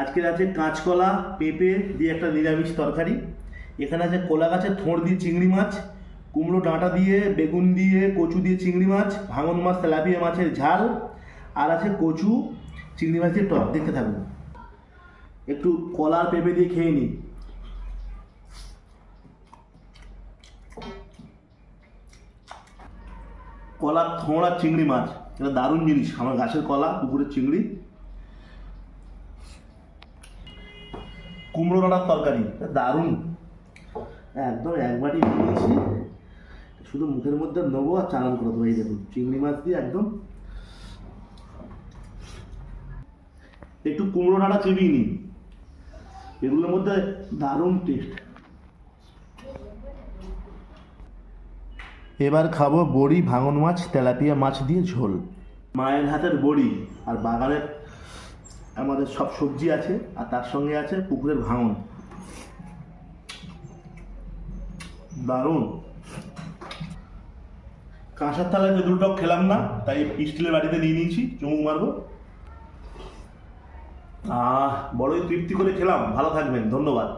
আজকের আছে কাঁচকলা পেঁপে দিয়ে একটা নিরামিষ তরকারি। এখানে আছে কলা গাছের থোড় দিয়ে চিংড়ি মাছ, কুমড়ো ডাঁটা দিয়ে, বেগুন দিয়ে, কচু দিয়ে চিংড়ি মাছ, ভাঙন মাছ তেলাপিয়া মাছের ঝাল, আর আছে কচু চিংড়ি মাছ দিয়ে টক। দেখতে থাকুন। একটু কলা আর পেঁপে দিয়ে খেয়ে নিই। কলার থোড় আর চিংড়ি মাছ, এটা দারুণ জিনিস। আমার গাছের কলা, পুকুরের চিংড়ি। কুমড়ো ডাঁটার তরকারি, এটা দারুণ। একদম একবারই নিয়েছি, শুধু মুখের মধ্যে নেবো আর চালান করে দেবো। এই দেখুন চিংড়ি মাছ দিয়ে একদম। একটু কুমড়ো ডাঁটা চিবিয়ে নিই, এগুলোর মধ্যে দারুণ টেস্ট। এবার খাবো বড়ি, ভাঙন মাছ তেলাপিয়া মাছ দিয়ে ঝোল। মায়ের হাতের বড়ি আর বাগানের আমাদের সব সবজি আছে, আর তার সঙ্গে আছে পুকুরের ভাঙন। দারুণ। কাঁসার থালায় তেঁতুল টক খেলাম না, তাই স্টিলের বাটিতে নিয়ে নিয়েছি, চুমুক মারবো। বড়ই তৃপ্তি করে খেলাম। ভালো থাকবেন, ধন্যবাদ।